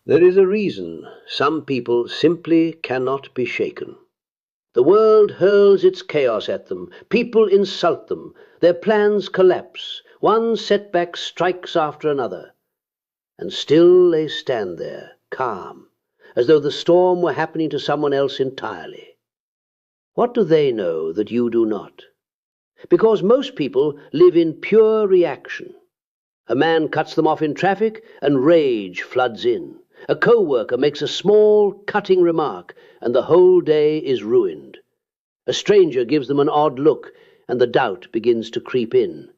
There is a reason some people simply cannot be shaken. The world hurls its chaos at them, people insult them, their plans collapse, one setback strikes after another, and still they stand there, calm, as though the storm were happening to someone else entirely. What do they know that you do not? Because most people live in pure reaction. A man cuts them off in traffic and rage floods in. A co-worker makes a small, cutting remark and the whole day is ruined. A stranger gives them an odd look and the doubt begins to creep in.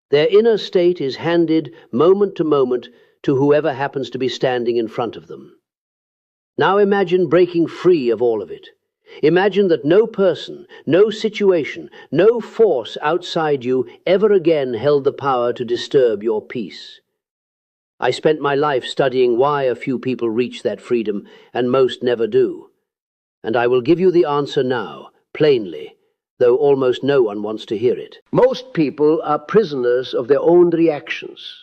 Their inner state is handed moment to moment to whoever happens to be standing in front of them. Now imagine breaking free of all of it. Imagine that no person, no situation, no force outside you ever again held the power to disturb your peace. I spent my life studying why a few people reach that freedom and most never do. And I will give you the answer now, plainly, though almost no one wants to hear it. Most people are prisoners of their own reactions.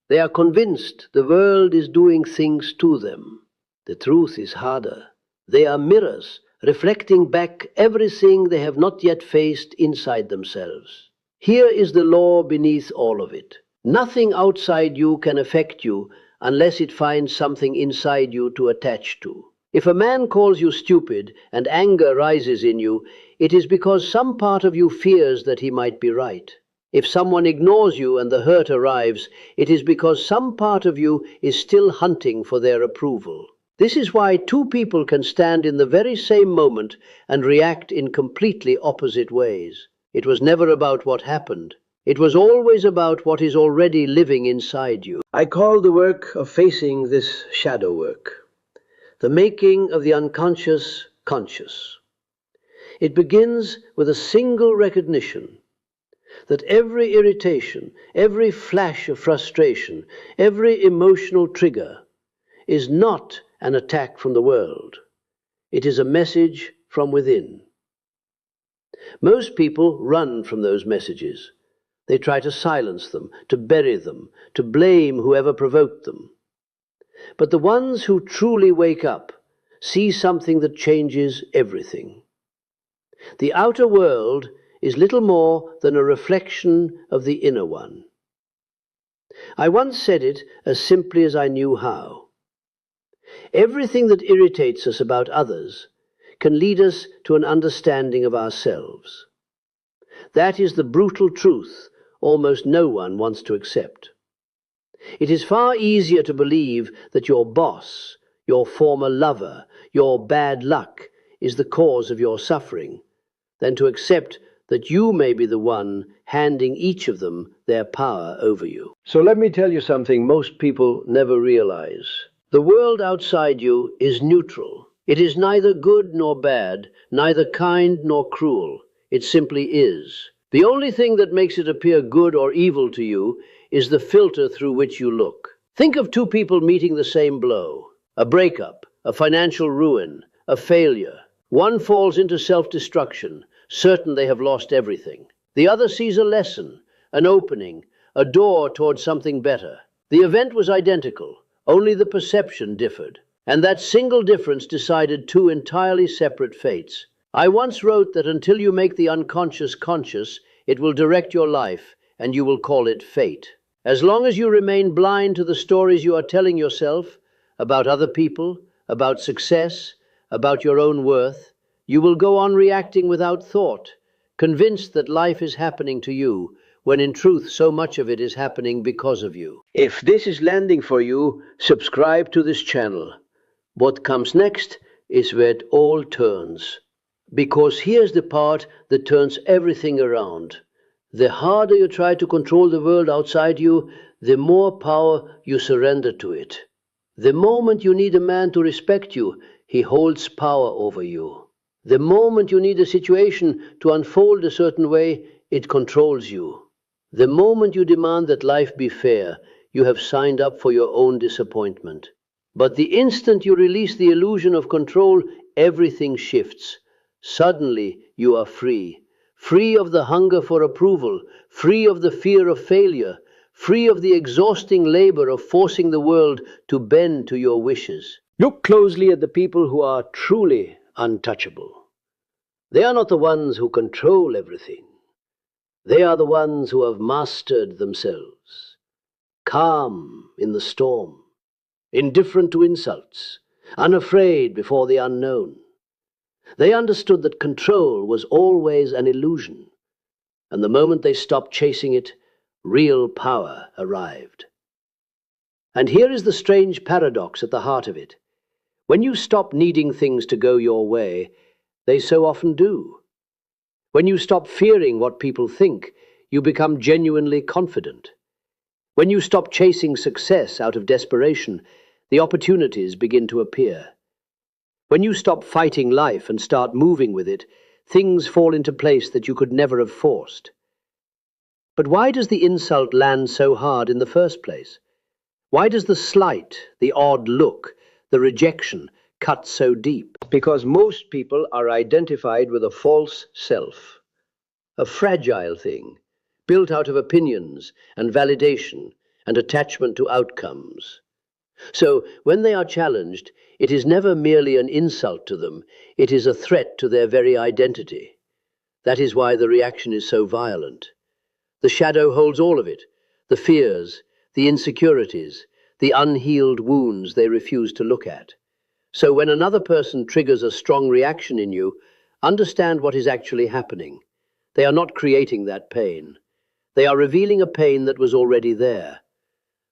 They are convinced the world is doing things to them. The truth is harder. They are mirrors, reflecting back everything they have not yet faced inside themselves. Here is the law beneath all of it. Nothing outside you can affect you unless it finds something inside you to attach to. If a man calls you stupid and anger rises in you, it is because some part of you fears that he might be right. If someone ignores you and the hurt arrives, it is because some part of you is still hunting for their approval. This is why two people can stand in the very same moment and react in completely opposite ways. It was never about what happened. It was always about what is already living inside you. I call the work of facing this shadow work, the making of the unconscious conscious. It begins with a single recognition that every irritation, every flash of frustration, every emotional trigger is not an attack from the world. It is a message from within. Most people run from those messages. They try to silence them, to bury them, to blame whoever provoked them. But the ones who truly wake up see something that changes everything. The outer world is little more than a reflection of the inner one. I once said it as simply as I knew how. Everything that irritates us about others can lead us to an understanding of ourselves. That is the brutal truth almost no one wants to accept. It is far easier to believe that your boss, your former lover, your bad luck is the cause of your suffering than to accept that you may be the one handing each of them their power over you. So let me tell you something most people never realize. The world outside you is neutral. It is neither good nor bad, neither kind nor cruel. It simply is. The only thing that makes it appear good or evil to you is the filter through which you look. Think of two people meeting the same blow. A breakup, a financial ruin, a failure. One falls into self-destruction, certain they have lost everything. The other sees a lesson, an opening, a door towards something better. The event was identical, only the perception differed. And that single difference decided two entirely separate fates. I once wrote that until you make the unconscious conscious, it will direct your life, and you will call it fate. As long as you remain blind to the stories you are telling yourself about other people, about success, about your own worth, you will go on reacting without thought, convinced that life is happening to you, when in truth so much of it is happening because of you. If this is landing for you, subscribe to this channel. What comes next is where it all turns. Because here's the part that turns everything around. The harder you try to control the world outside you, the more power you surrender to it. The moment you need a man to respect you, he holds power over you. The moment you need a situation to unfold a certain way, it controls you. The moment you demand that life be fair, you have signed up for your own disappointment. But the instant you release the illusion of control, everything shifts. Suddenly you are free. Free of the hunger for approval, free of the fear of failure, free of the exhausting labor of forcing the world to bend to your wishes. Look closely at the people who are truly untouchable. They are not the ones who control everything. They are the ones who have mastered themselves, calm in the storm, indifferent to insults, unafraid before the unknown. They understood that control was always an illusion, and the moment they stopped chasing it, real power arrived. And here is the strange paradox at the heart of it. When you stop needing things to go your way, they so often do. When you stop fearing what people think, you become genuinely confident. When you stop chasing success out of desperation, the opportunities begin to appear. When you stop fighting life and start moving with it, things fall into place that you could never have forced. But why does the insult land so hard in the first place? Why does the slight, the odd look, the rejection cut so deep? Because most people are identified with a false self, a fragile thing, built out of opinions and validation and attachment to outcomes. So, when they are challenged, it is never merely an insult to them, it is a threat to their very identity. That is why the reaction is so violent. The shadow holds all of it, the fears, the insecurities, the unhealed wounds they refuse to look at. So when another person triggers a strong reaction in you, understand what is actually happening. They are not creating that pain. They are revealing a pain that was already there.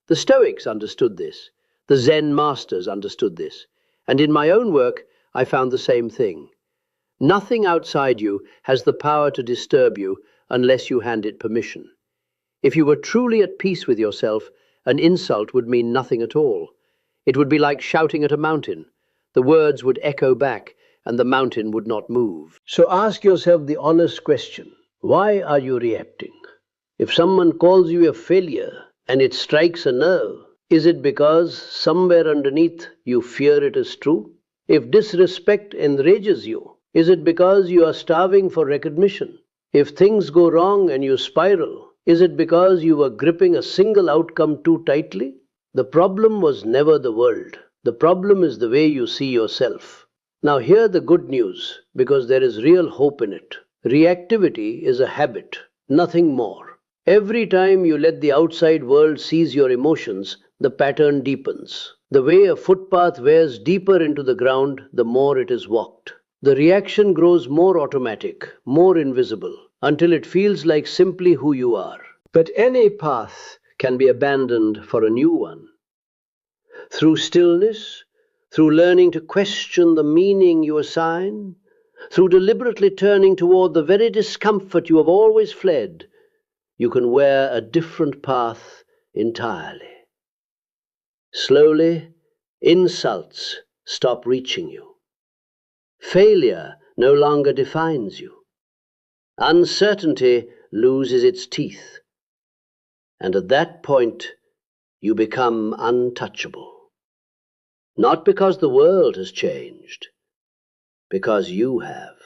The Stoics understood this. The Zen masters understood this. And in my own work, I found the same thing. Nothing outside you has the power to disturb you unless you hand it permission. If you were truly at peace with yourself, an insult would mean nothing at all. It would be like shouting at a mountain. The words would echo back, and the mountain would not move. So ask yourself the honest question, why are you reacting? If someone calls you a failure and it strikes a nerve, is it because somewhere underneath you fear it is true? If disrespect enrages you, is it because you are starving for recognition? If things go wrong and you spiral, is it because you were gripping a single outcome too tightly? The problem was never the world. The problem is the way you see yourself. Now hear the good news, because there is real hope in it. Reactivity is a habit, nothing more. Every time you let the outside world seize your emotions, the pattern deepens. The way a footpath wears deeper into the ground, the more it is walked. The reaction grows more automatic, more invisible, until it feels like simply who you are. But any path can be abandoned for a new one. Through stillness, through learning to question the meaning you assign, through deliberately turning toward the very discomfort you have always fled, you can wear a different path entirely. Slowly, insults stop reaching you. Failure no longer defines you. Uncertainty loses its teeth. And at that point, you become untouchable. Not because the world has changed, because you have.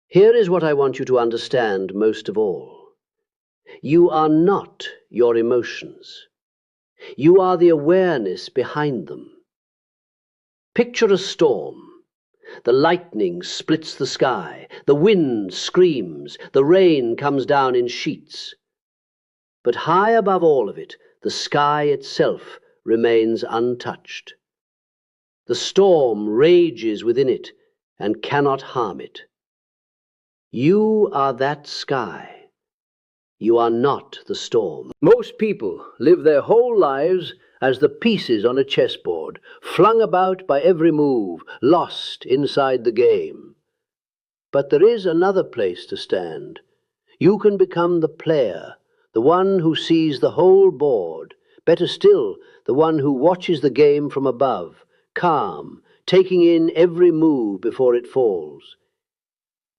Here is what I want you to understand most of all. You are not your emotions. You are the awareness behind them. Picture a storm. The lightning splits the sky, the wind screams, the rain comes down in sheets. But high above all of it, the sky itself remains untouched. The storm rages within it and cannot harm it. You are that sky. You are not the storm. Most people live their whole lives as the pieces on a chessboard, flung about by every move, lost inside the game. But there is another place to stand. You can become the player, the one who sees the whole board, better still, the one who watches the game from above, calm, taking in every move before it falls.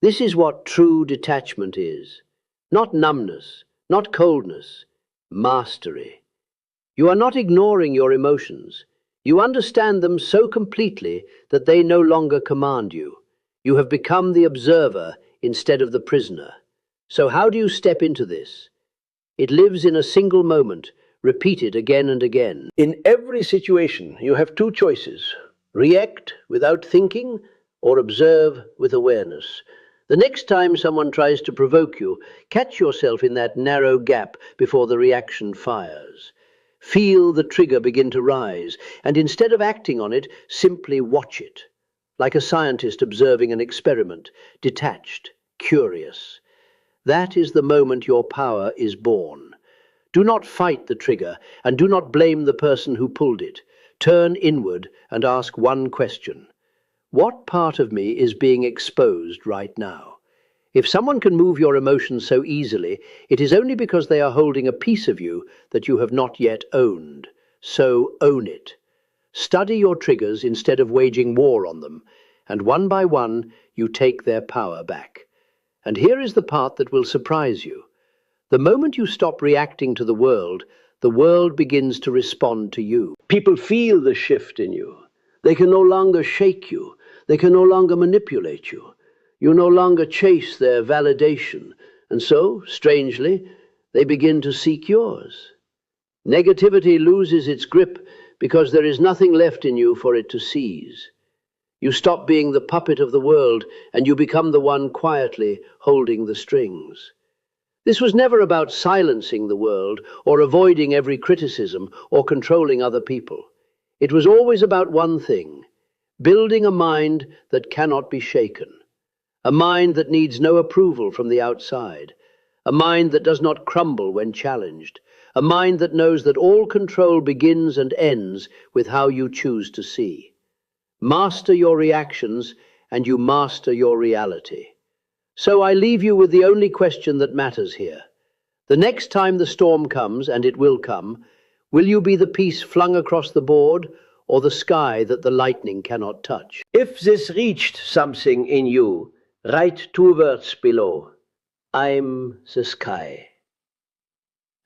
This is what true detachment is. Not numbness, not coldness, mastery. You are not ignoring your emotions. You understand them so completely that they no longer command you. You have become the observer instead of the prisoner. So how do you step into this? It lives in a single moment, repeated again and again. In every situation, you have two choices: react without thinking or observe with awareness. The next time someone tries to provoke you, catch yourself in that narrow gap before the reaction fires. Feel the trigger begin to rise, and instead of acting on it, simply watch it. Like a scientist observing an experiment, detached, curious. That is the moment your power is born. Do not fight the trigger, and do not blame the person who pulled it. Turn inward and ask one question. What part of me is being exposed right now? If someone can move your emotions so easily, it is only because they are holding a piece of you that you have not yet owned. So own it. Study your triggers instead of waging war on them, and one by one you take their power back. And here is the part that will surprise you. The moment you stop reacting to the world begins to respond to you. People feel the shift in you. They can no longer shake you. They can no longer manipulate you. You no longer chase their validation. And so, strangely, they begin to seek yours. Negativity loses its grip because there is nothing left in you for it to seize. You stop being the puppet of the world and you become the one quietly holding the strings. This was never about silencing the world or avoiding every criticism or controlling other people. It was always about one thing: building a mind that cannot be shaken, a mind that needs no approval from the outside, a mind that does not crumble when challenged, a mind that knows that all control begins and ends with how you choose to see. Master your reactions and you master your reality. So I leave you with the only question that matters here. The next time the storm comes, and it will come, will you be the piece flung across the board or the sky that the lightning cannot touch? If this reached something in you, write 2 words below. I'm the sky.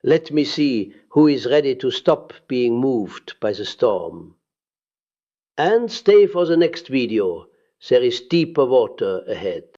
Let me see who is ready to stop being moved by the storm. And stay for the next video. There is deeper water ahead.